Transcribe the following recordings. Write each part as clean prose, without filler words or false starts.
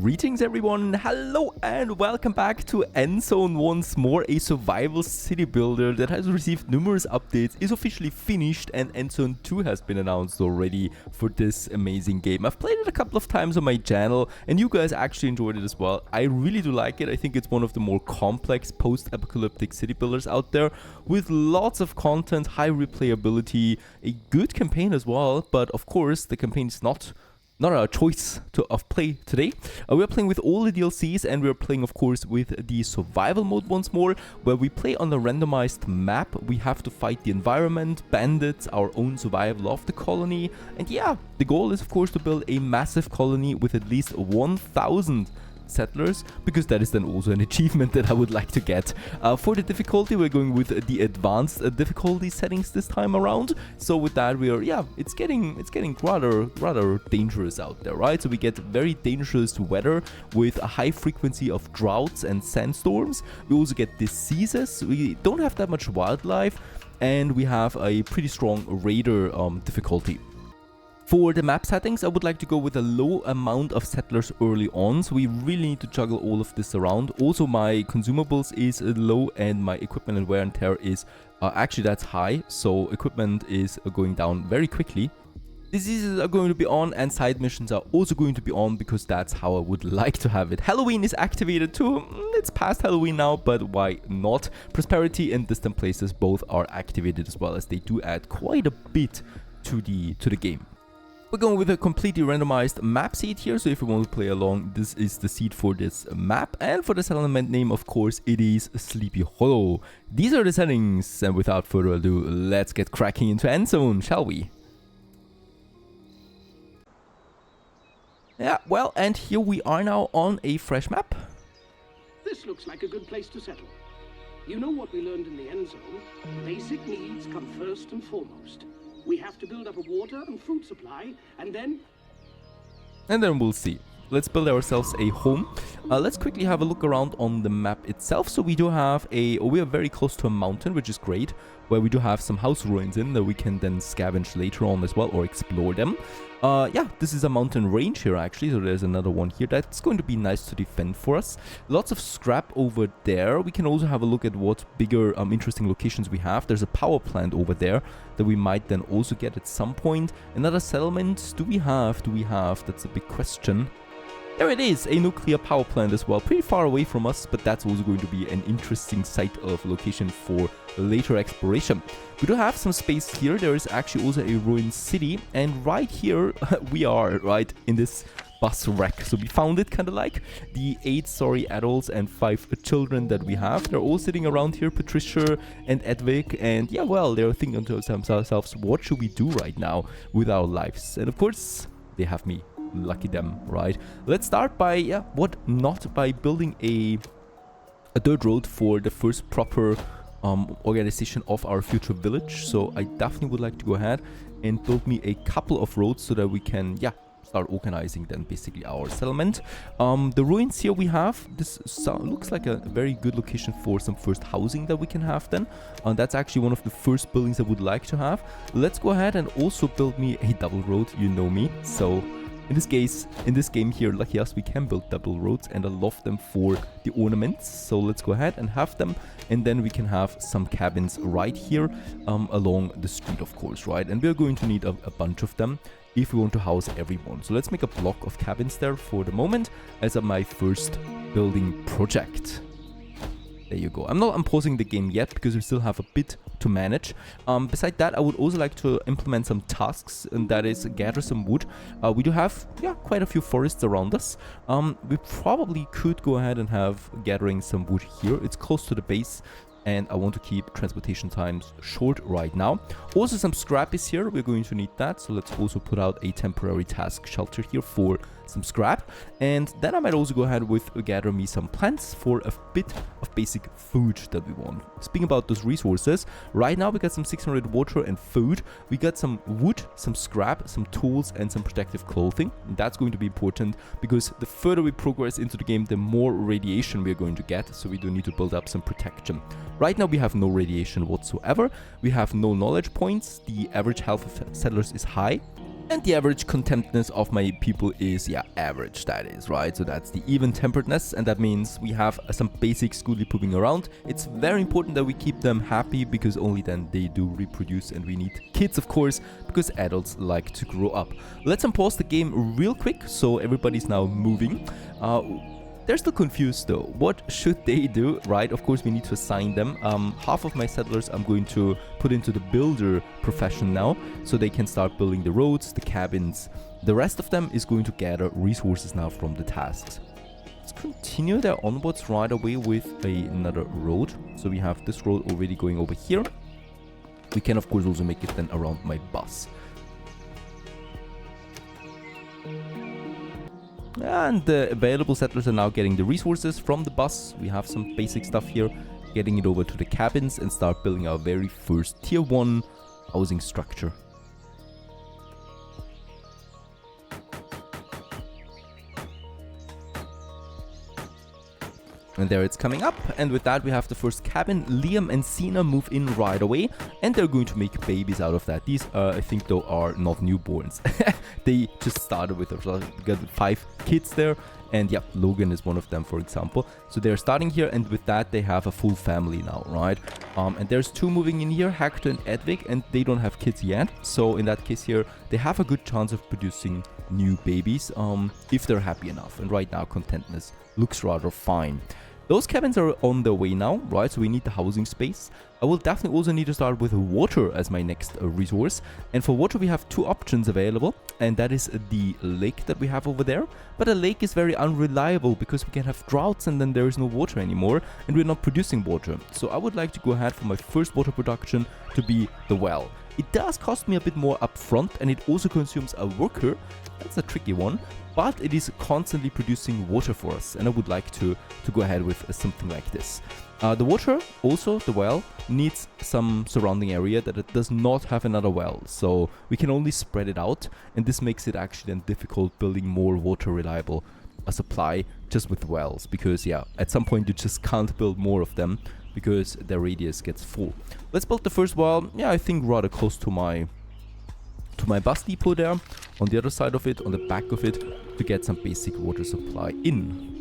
Greetings everyone, hello and welcome back to Endzone once more. A survival city builder that has received numerous updates is officially finished, and Endzone 2 has been announced already for this amazing game. I've played it a couple of times on my channel and you guys actually enjoyed it as well. I really do like it. I think it's one of the more complex post-apocalyptic city builders out there, with lots of content, high replayability, a good campaign as well, but of course the campaign is not our choice of play today. We are playing with all the DLCs, and we are playing of course with the survival mode once more, where we play on a randomized map. We have to fight the environment, bandits, our own survival of the colony, and yeah, the goal is of course to build a massive colony with at least 1,000 settlers, because that is then also an achievement that I would like to get. For the difficulty, we're going with the advanced difficulty settings this time around. So with that, we are, it's getting rather dangerous out there, right? So we get very dangerous weather with a high frequency of droughts and sandstorms. We also get diseases. We don't have that much wildlife, and we have a pretty strong raider difficulty. For the map settings, I would like to go with a low amount of settlers early on, so we really need to juggle all of this around. Also, my consumables is low and my equipment and wear and tear is actually that's high, so equipment is going down very quickly. Diseases are going to be on, and side missions are also going to be on, because that's how I would like to have it. Halloween is activated too. It's past Halloween now, but why not? Prosperity and distant places both are activated as well, as they do add quite a bit to the game. We're going with a completely randomized map seed here, so if you want to play along, this is the seed for this map. And for the settlement name, of course, it is Sleepy Hollow. These are the settings, and without further ado, let's get cracking into Endzone, shall we? Yeah, well, and here we are now on a fresh map. This looks like a good place to settle. You know what we learned in the Endzone? Basic needs come first and foremost. We have to build up a water and food supply, and then we'll see. Let's build ourselves a home. Let's quickly have a look around on the map itself. So we do have we are very close to a mountain, which is great, where we do have some house ruins in that we can then scavenge later on as well, or explore them. Yeah, this is a mountain range here actually, so there's another one here that's going to be nice to defend for us. Lots of scrap over there. We can also have a look at what bigger interesting locations we have. There's a power plant over there that we might then also get at some point. Another settlement do we have? That's a big question. There it is, a nuclear power plant as well, pretty far away from us, but that's also going to be an interesting site of location for later exploration. We do have some space here. There is actually also a ruined city, and right here we are, right in this bus wreck. So we found it, kind of like the 8 adults and 5 children that we have. They're all sitting around here, Patricia and Edvig, and yeah, well, they're thinking to themselves, what should we do right now with our lives? And of course, they have me. Lucky them, right? Let's start by by building a dirt road for the first proper organization of our future village. So I definitely would like to go ahead and build me a couple of roads so that we can start organizing then basically our settlement. The ruins here we have, this looks like a very good location for some first housing that we can have then. That's actually one of the first buildings I would like to have. Let's go ahead and also build me a double road, you know me. So in this game here, lucky us, we can build double roads, and I love them for the ornaments. So let's go ahead and have them, and then we can have some cabins right here along the street, of course, right? And we're going to need a bunch of them if we want to house everyone. So let's make a block of cabins there for the moment as my first building project. There you go. I'm pausing the game yet because we still have a bit to manage. Beside that, I would also like to implement some tasks, and that is gather some wood. We do have quite a few forests around us. We probably could go ahead and have gathering some wood here. It's close to the base, and I want to keep transportation times short right now. Also, some scrap is here. We're going to need that, so let's also put out a temporary task shelter here for some scrap. And then I might also go ahead with gather me some plants for a bit of basic food that we want. Speaking about those resources, right now we got some 600 water and food. We got some wood, some scrap, some tools, and some protective clothing. And that's going to be important, because the further we progress into the game, the more radiation we're going to get, so we do need to build up some protection. Right now we have no radiation whatsoever. We have no knowledge points. The average health of settlers is high. And the average contentness of my people is, yeah, average, that is, right? So that's the even temperedness, and that means we have some basic schoolie pooping around. It's very important that we keep them happy, because only then they do reproduce, and we need kids, of course, because adults like to grow up. Let's unpause the game real quick, so everybody's now moving. They're still confused though. What should they do, right? Of course, we need to assign them. Half of my settlers I'm going to put into the builder profession now, so they can start building the roads, the cabins. The rest of them is going to gather resources now from the tasks. Let's continue their onwards right away with another road. So we have this road already going over here. We can, of course, also make it then around my bus. And the available settlers are now getting the resources from the bus. We have some basic stuff here, getting it over to the cabins and start building our very first tier 1 housing structure. And there it's coming up, and with that we have the first cabin. Liam and Cena move in right away, and they're going to make babies out of that. These, I think, though, are not newborns. They just started with got 5 kids there, and yeah, Logan is one of them, for example. So they're starting here, and with that they have a full family now, right? And there's 2 moving in here, Hector and Edvig, and they don't have kids yet. So in that case here, they have a good chance of producing new babies, if they're happy enough. And right now, contentness looks rather fine. Those cabins are on their way now, right? So we need the housing space. I will definitely also need to start with water as my next resource. And for water, we have 2 options available. And that is the lake that we have over there. But a lake is very unreliable because we can have droughts and then there is no water anymore. And we're not producing water. So I would like to go ahead for my first water production to be the well. It does cost me a bit more upfront, and it also consumes a worker. That's a tricky one. But it is constantly producing water for us, and I would like to go ahead with something like this. The water, also the well, needs some surrounding area that it does not have another well, so we can only spread it out, and this makes it actually then difficult building more water reliable supply just with wells, because yeah, at some point you just can't build more of them because their radius gets full. Let's build the first well, yeah, I think rather close to my bus depot there, on the other side of it, on the back of it, to get some basic water supply in.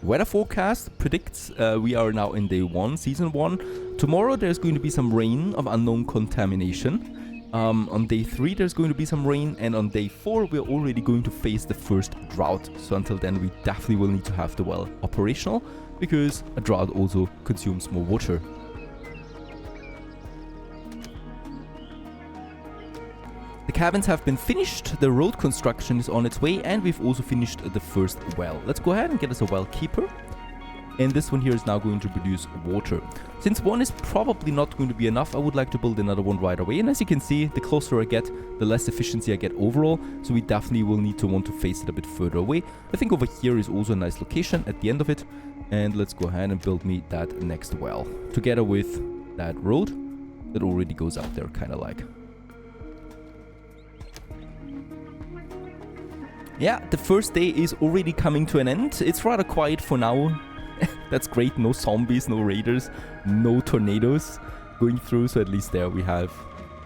Weather forecast predicts we are now in day 1, season 1. Tomorrow there's going to be some rain of unknown contamination. On day 3 there's going to be some rain, and on day 4 we're already going to face the first drought. So until then we definitely will need to have the well operational, because a drought also consumes more water. The cabins have been finished, the road construction is on its way, and we've also finished the first well. Let's go ahead and get us a well keeper. And this one here is now going to produce water. Since 1 is probably not going to be enough, I would like to build another one right away. And as you can see, the closer I get, the less efficiency I get overall. So we definitely will need to want to face it a bit further away. I think over here is also a nice location at the end of it. And let's go ahead and build me that next well, together with that road that already goes up there, kind of like. Yeah, the first day is already coming to an end. It's rather quiet for now. That's great. No zombies, no raiders, no tornadoes going through. So at least there we have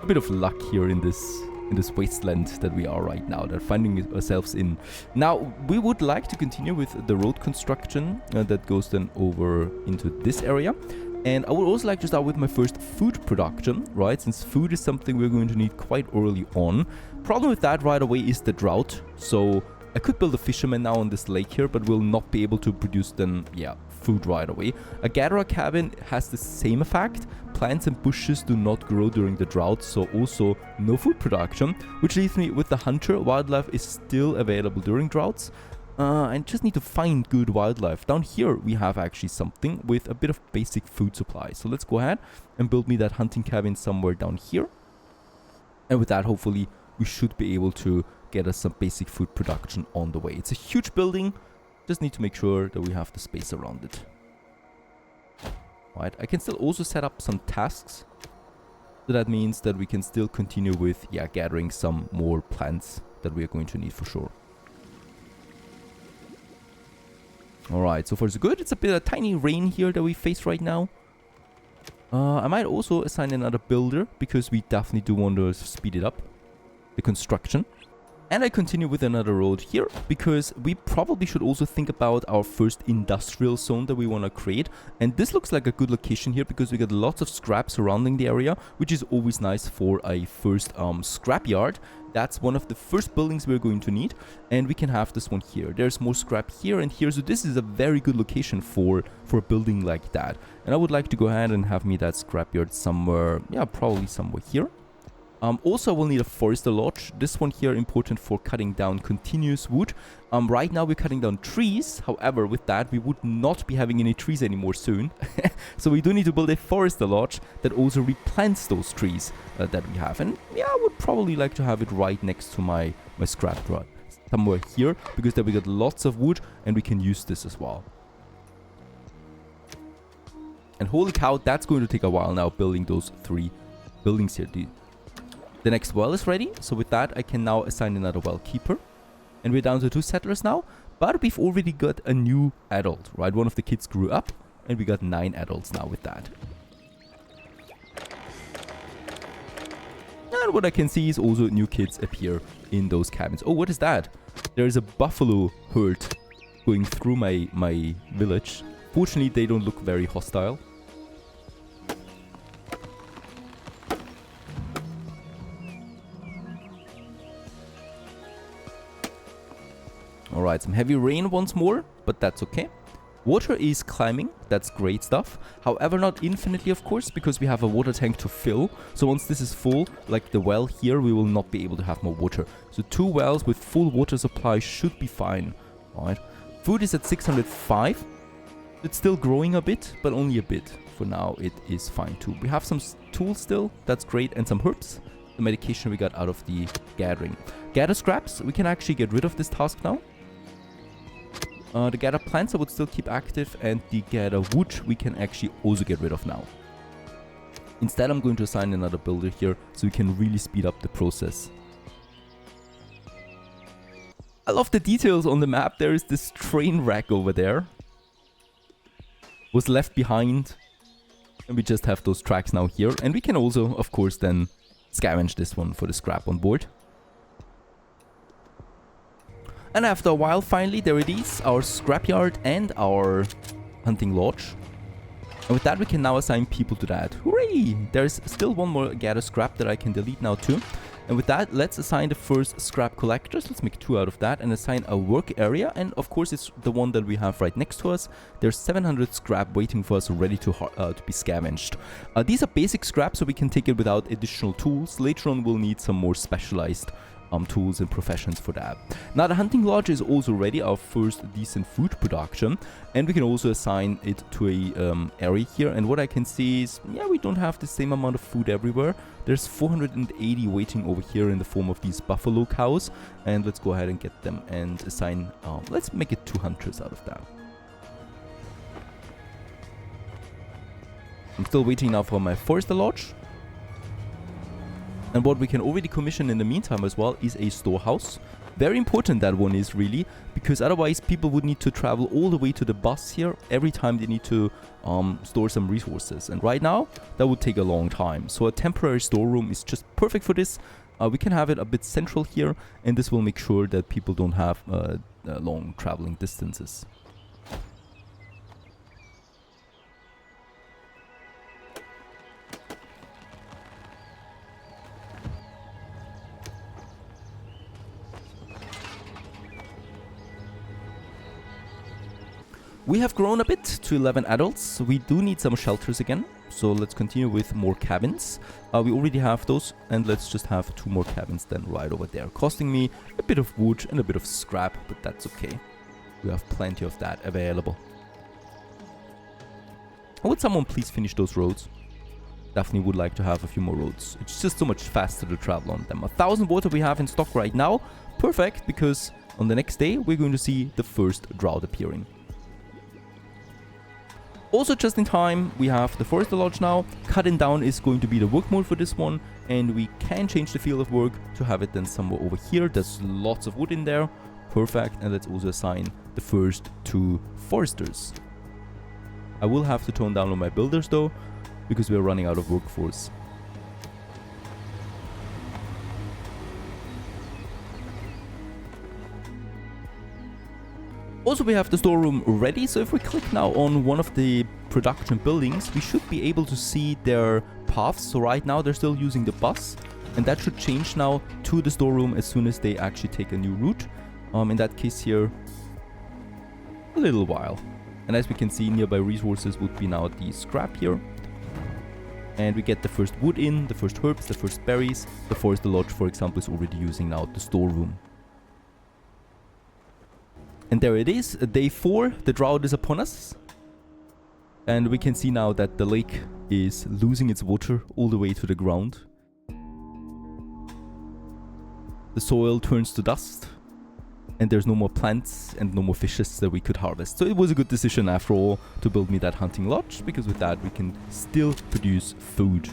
a bit of luck here in this wasteland that we are right now. They're finding ourselves in. Now, we would like to continue with the road construction that goes then over into this area. And I would also like to start with my first food production, right? Since food is something we're going to need quite early on. Problem with that right away is the drought. So I could build a fisherman now on this lake here, but will not be able to produce then, yeah, food right away. A gatherer cabin has the same effect. Plants and bushes do not grow during the drought, so also no food production, which leaves me with the hunter. Wildlife is still available during droughts. I just need to find good wildlife. Down here we have actually something with a bit of basic food supply. So let's go ahead and build me that hunting cabin somewhere down here. And with that, hopefully we should be able to get us some basic food production on the way. It's a huge building. Just need to make sure that we have the space around it. Right, I can still also set up some tasks. So that means that we can still continue with, yeah, gathering some more plants that we are going to need for sure. Alright, so far so good. It's a bit of tiny rain here that we face right now. I might also assign another builder because we definitely do want to speed it up, the construction. And I continue with another road here because we probably should also think about our first industrial zone that we want to create. And this looks like a good location here because we got lots of scrap surrounding the area, which is always nice for a first scrap yard. That's one of the first buildings we're going to need, and we can have this one here. There's more scrap here and here, so this is a very good location for a building like that. And I would like to go ahead and have me that scrapyard somewhere, yeah, probably somewhere here. Also, I will need a forester lodge. This one here important for cutting down continuous wood. Right now we're cutting down trees. However, with that we would not be having any trees anymore soon. So we do need to build a forester lodge that also replants those trees that we have. And yeah, I would probably like to have it right next to my scrap yard. Somewhere here, because then we got lots of wood and we can use this as well. And holy cow, that's going to take a while now building those 3 buildings here. The next well is ready, so with that I can now assign another well keeper. And we're down to 2 settlers now, but we've already got a new adult, right? One of the kids grew up, and we got 9 adults now with that. And what I can see is also new kids appear in those cabins. Oh, what is that? There's a buffalo herd going through my village. Fortunately, they don't look very hostile. Alright, some heavy rain once more, but that's okay. Water is climbing, that's great stuff. However, not infinitely, of course, because we have a water tank to fill. So once this is full, like the well here, we will not be able to have more water. So 2 wells with full water supply should be fine. Alright, food is at 605. It's still growing a bit, but only a bit. For now, it is fine too. We have some tools still, that's great, and some herbs. The medication we got out of the gathering. Gather scraps, we can actually get rid of this task now. The gather plants I would still keep active, and the gather wood we can actually also get rid of now. Instead, I'm going to assign another builder here so we can really speed up the process. I love the details on the map. There is this train wreck over there. Was left behind. And we just have those tracks now here. And we can also, of course, then scavenge this one for the scrap on board. And after a while, finally, there it is, our scrapyard and our hunting lodge. And with that, we can now assign people to that. Hooray! There's still one more gather scrap that I can delete now too. And with that, let's assign the first scrap collectors. Let's make 2 out of that and assign a work area. And of course, it's the one that we have right next to us. There's 700 scrap waiting for us, ready to be scavenged. These are basic scrap, so we can take it without additional tools. Later on, we'll need some more specialized tools and professions for that. Now the hunting lodge is also ready, our first decent food production, and we can also assign it to a area here. And what I can see is, yeah, we don't have the same amount of food everywhere. There's 480 waiting over here in the form of these buffalo cows, and let's go ahead and get them and assign, let's make it 2 hunters out of that. I'm still waiting now for my forester lodge. And what we can already commission in the meantime as well is a storehouse. Very important that one is really, because otherwise people would need to travel all the way to the bus here every time they need to store some resources. And right now, that would take a long time. So a temporary storeroom is just perfect for this. We can have it a bit central here, and this will make sure that people don't have long traveling distances. We have grown a bit to 11 adults. We do need some shelters again. So let's continue with more cabins. We already have those, and let's just have 2 more cabins then right over there. Costing me a bit of wood and a bit of scrap, but that's okay. We have plenty of that available. Would someone please finish those roads? Definitely would like to have a few more roads. It's just so much faster to travel on them. 1,000 water we have in stock right now. Perfect, because on the next day we're going to see the first drought appearing. Also just in time, we have the forester lodge now. Cutting down is going to be the work mode for this one, and we can change the field of work to have it then somewhere over here. There's lots of wood in there. Perfect. And let's also assign the first 2 foresters. I will have to tone down on my builders though. because we're running out of workforce. Also, we have the storeroom ready, so if we click now on one of the production buildings, we should be able to see their paths. So right now they're still using the bus, and that should change now to the storeroom as soon as they actually take a new route. In that case here, a little while. And as we can see, nearby resources would be now the scrap here. And we get the first wood in, the first herbs, the first berries. The forest lodge, for example, is already using now the storeroom. And there it is, day 4, the drought is upon us. And we can see now that the lake is losing its water all the way to the ground. The soil turns to dust. And there's no more plants and no more fishes that we could harvest. So it was a good decision after all to build me that hunting lodge, because with that we can still produce food.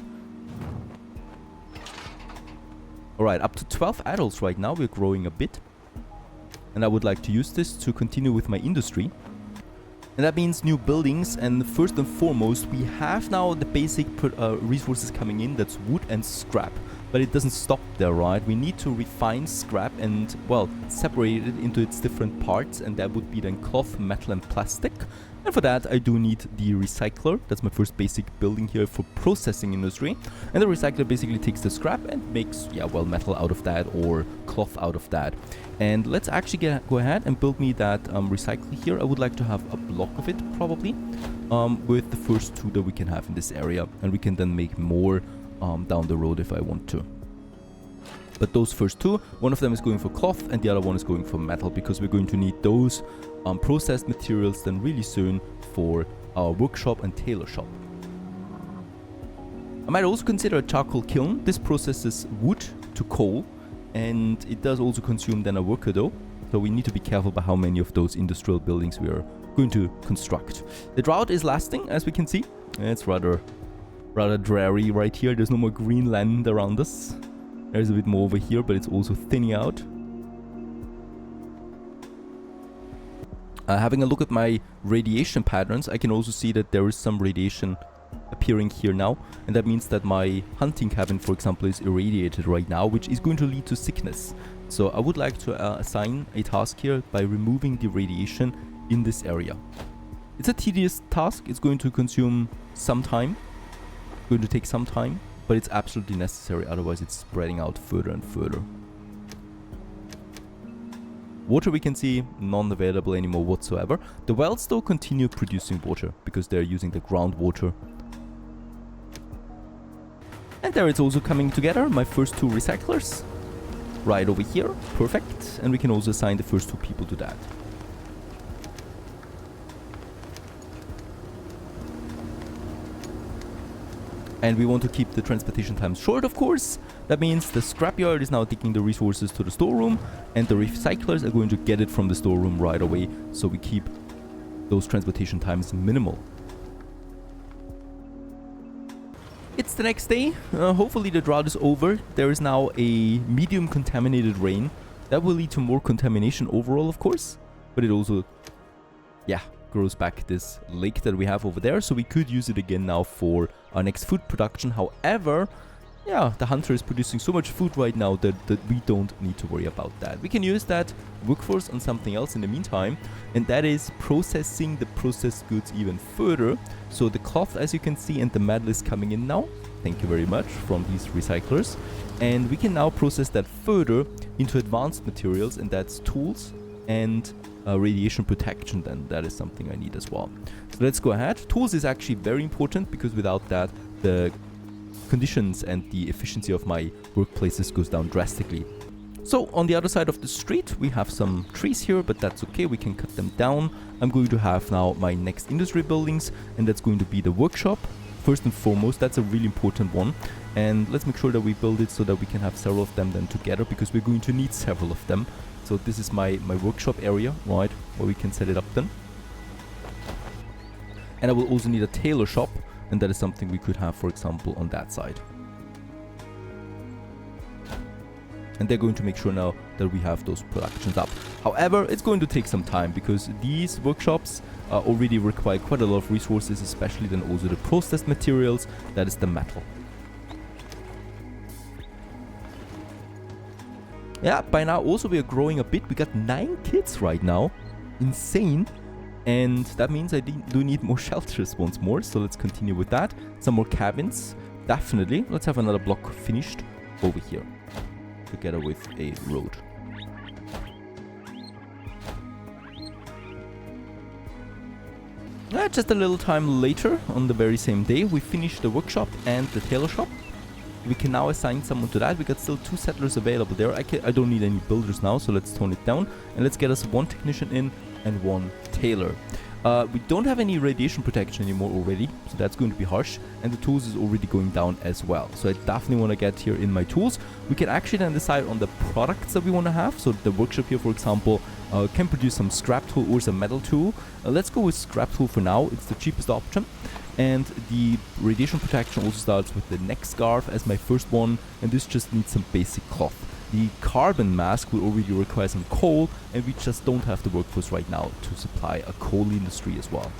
Alright, up to 12 adults right now, we're growing a bit. And I would like to use this to continue with my industry. And that means new buildings, and first and foremost we have now the basic resources coming in, that's wood and scrap. But it doesn't stop there, right? We need to refine scrap and, well, separate it into its different parts, and that would be then cloth, metal and plastic. And for that I do need the recycler. That's my first basic building here for processing industry. And the recycler basically takes the scrap and makes, yeah, well, metal out of that or cloth out of that. And let's actually go ahead and build me that recycler here. I would like to have a block of it probably, with the first 2 that we can have in this area. And we can then make more down the road if I want to. But those first 2, one of them is going for cloth and the other one is going for metal, because we're going to need those processed materials then really soon for our workshop and tailor shop. I might also consider a charcoal kiln. This processes wood to coal, and it does also consume then a worker though. So we need to be careful about how many of those industrial buildings we are going to construct. The drought is lasting, as we can see. It's rather dreary right here. There's no more green land around us. There's a bit more over here, but it's also thinning out. Having a look at my radiation patterns, I can also see that there is some radiation appearing here now, and that means that my hunting cabin, for example, is irradiated right now, which is going to lead to sickness. So I would like to assign a task here by removing the radiation in this area. It's a tedious task. It's going to consume some time, going to take some time, but it's absolutely necessary, otherwise it's spreading out further and further. Water we can see non-available anymore whatsoever. The wells though continue producing water because they're using the groundwater. And there it's also coming together, my first 2 recyclers. Right over here, perfect. And we can also assign the first 2 people to that. And we want to keep the transportation times short, of course. That means the scrapyard is now taking the resources to the storeroom, and the recyclers are going to get it from the storeroom right away, so we keep those transportation times minimal. It's the next day. Hopefully the drought is over. There is now a medium contaminated rain. That will lead to more contamination overall, of course. But it also, yeah, grows back this lake that we have over there, so we could use it again now for our next food production. However, yeah, the hunter is producing so much food right now that we don't need to worry about that. We can use that workforce on something else in the meantime, and that is processing the processed goods even further. So the cloth, as you can see, and the metal is coming in now. Thank you very much from these recyclers. And we can now process that further into advanced materials, and that's tools and radiation protection. Then that is something I need as well. So let's go ahead. Tools is actually very important, because without that the conditions and the efficiency of my workplaces goes down drastically. So on the other side of the street we have some trees here, but that's okay, we can cut them down. I'm going to have now my next industry buildings, and that's going to be the workshop. First and foremost, that's a really important one, and let's make sure that we build it so that we can have several of them then together, because we're going to need several of them. So this is my workshop area, right, where we can set it up then. And I will also need a tailor shop, and that is something we could have, for example, on that side. And they're going to make sure now that we have those productions up. However, it's going to take some time, because these workshops already require quite a lot of resources, especially then also the processed materials, that is the metal. Yeah, by now also we are growing a bit. We got 9 kids right now. Insane. And that means I do need more shelters once more. So let's continue with that. Some more cabins. Definitely. Let's have another block finished over here. Together with a road. Just a little time later, on the very same day, we finished the workshop and the tailor shop. We can now assign someone to that. We got still 2 settlers available there. I don't need any builders now, so let's tone it down. And let's get us 1 technician in and 1 tailor. We don't have any radiation protection anymore already, so that's going to be harsh. And the tools is already going down as well. So I definitely want to get here in my tools. We can actually then decide on the products that we want to have. So the workshop here, for example, can produce some scrap tool or some metal tool. Let's go with scrap tool for now. It's the cheapest option. And the radiation protection also starts with the neck scarf as my first one. And this just needs some basic cloth. The carbon mask will already require some coal, and we just don't have the workforce right now to supply a coal industry as well.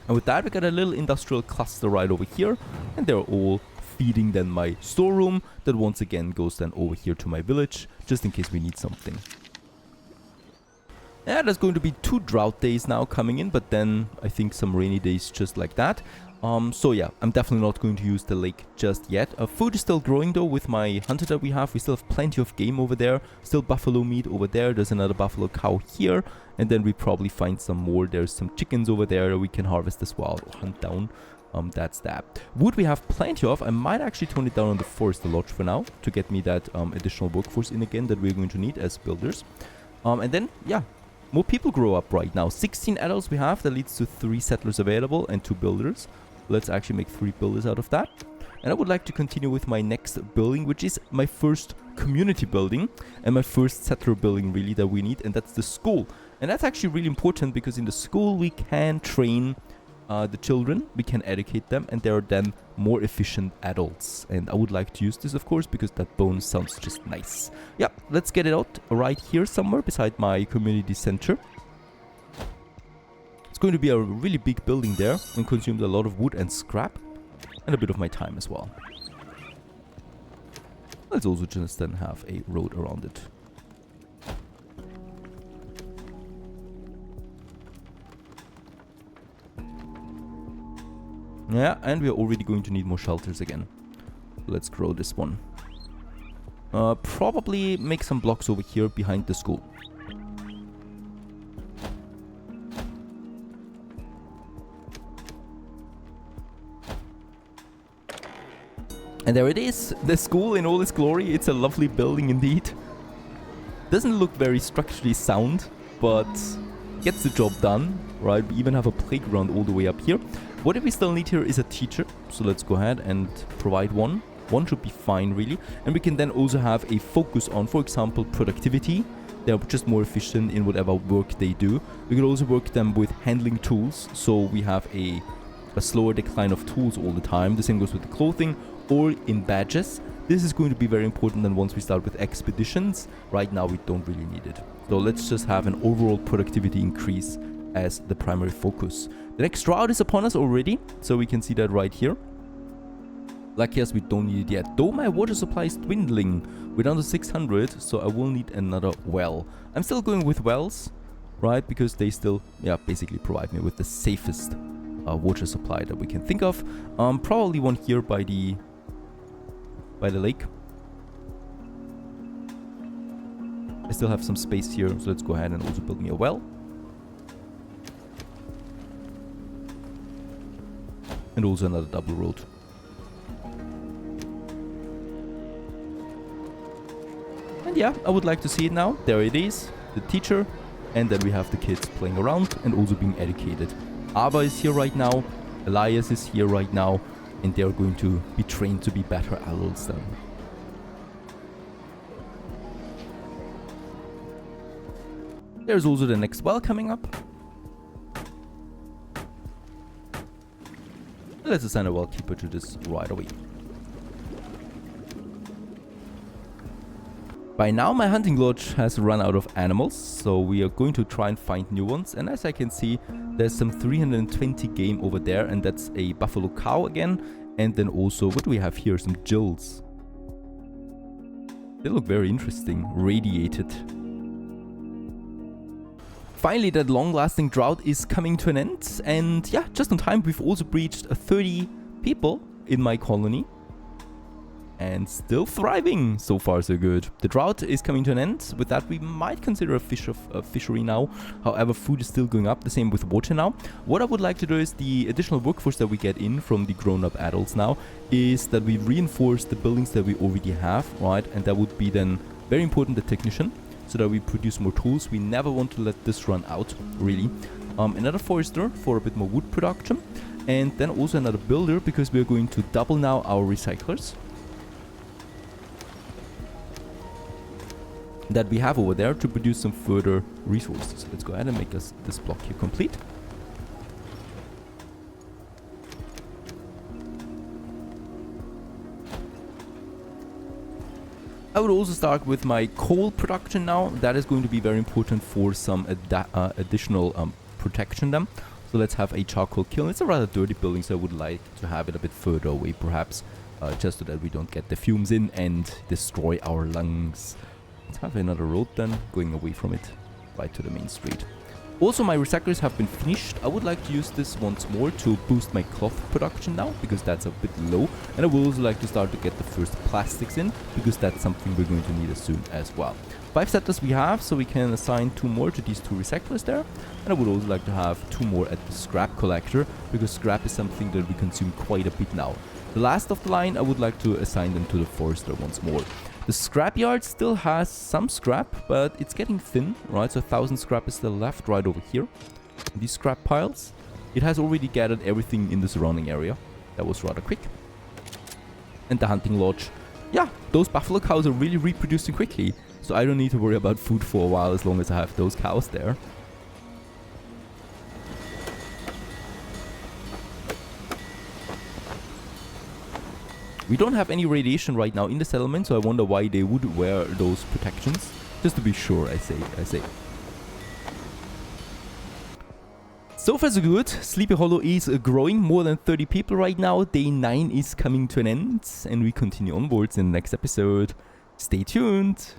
And with that, we got a little industrial cluster right over here, and they're all feeding then my storeroom that once again goes then over here to my village, just in case we need something. Yeah, there's going to be 2 drought days now coming in, but then I think some rainy days just like that. So yeah, I'm definitely not going to use the lake just yet. Food is still growing though with my hunter that we have. We still have plenty of game over there. Still buffalo meat over there. There's another buffalo cow here. And then we probably find some more. There's some chickens over there that we can harvest as well or hunt down. That's that. Wood we have plenty of. I might actually tone it down on the forest a lot for now to get me that additional workforce in again that we're going to need as builders. And then, yeah. More people grow up right now. 16 adults we have. That leads to 3 settlers available and 2 builders. Let's actually make 3 builders out of that. And I would like to continue with my next building, which is my first community building and my first settler building really that we need. And that's the school. And that's actually really important because in the school we can train the children, we can educate them, and they are then more efficient adults. And I would like to use this, of course, because that bonus sounds just nice. Yeah, let's get it out right here somewhere beside my community center. It's going to be a really big building there and consumes a lot of wood and scrap and a bit of my time as well. Let's also just then have a road around it. Yeah, and we're already going to need more shelters again. Let's grow this one. Probably make some blocks over here behind the school. And there it is, the school in all its glory. It's a lovely building indeed. Doesn't look very structurally sound, but gets the job done, right? We even have a playground all the way up here. What we still need here is a teacher, so let's go ahead and provide one. One should be fine, really. And we can then also have a focus on, for example, productivity. They're just more efficient in whatever work they do. We can also work them with handling tools, so we have a slower decline of tools all the time. The same goes with the clothing or in badges. This is going to be very important then once we start with expeditions. Right now we don't really need it. So let's just have an overall productivity increase as the primary focus. The next drought is upon us already, so we can see that right here. Lucky us, we don't need it yet. Though my water supply is dwindling. We're down to 600, so I will need another well. I'm still going with wells, right? Because they still, yeah, basically provide me with the safest water supply that we can think of. Probably one here by the lake. I still have some space here, so let's go ahead and also build me a well. And also another double road. And yeah, I would like to see it now. There it is, the teacher. And then we have the kids playing around and also being educated. Ava is here right now. Elias is here right now. And they're going to be trained to be better adults then. There's also the next well coming up. Let's assign a well keeper to this right away. By now my hunting lodge has run out of animals, so we are going to try and find new ones. And as I can see, there's some 320 game over there, and that's a buffalo cow again. And then also, what do we have here? Some gills. They look very interesting, radiated. Finally, that long-lasting drought is coming to an end, and yeah, just on time, we've also breached 30 people in my colony. And still thriving. So far, so good. The drought is coming to an end. With that, we might consider a fishery now. However, food is still going up. The same with water now. What I would like to do is the additional workforce that we get in from the grown-up adults now is that we reinforce the buildings that we already have, right? And that would be then very important, the technician, so that we produce more tools. We never want to let this run out, really. Another forester for a bit more wood production. And then also another builder, because we are going to double now our recyclers that we have over there to produce some further resources. Let's go ahead and make this block here complete. I would also start with my coal production now. That is going to be very important for some additional protection then. So let's have a charcoal kiln. It's a rather dirty building, so I would like to have it a bit further away perhaps, just so that we don't get the fumes in and destroy our lungs. Let's have another road then, going away from it, right to the main street. Also, my recyclers have been finished. I would like to use this once more to boost my cloth production now, because that's a bit low. And I would also like to start to get the first plastics in, because that's something we're going to need as soon as well. 5 settlers we have, so we can assign 2 more to these 2 recyclers there. And I would also like to have 2 more at the scrap collector, because scrap is something that we consume quite a bit now. The last of the line, I would like to assign them to the forester once more. The scrapyard still has some scrap, but it's getting thin, right? So 1,000 scrap is still left right over here. These scrap piles. It has already gathered everything in the surrounding area. That was rather quick. And the hunting lodge. Yeah, those buffalo cows are really reproducing quickly. So I don't need to worry about food for a while as long as I have those cows there. We don't have any radiation right now in the settlement, so I wonder why they would wear those protections. Just to be sure, I say. So far so good. Sleepy Hollow is growing, more than 30 people right now. Day 9 is coming to an end, and we continue onwards in the next episode. Stay tuned.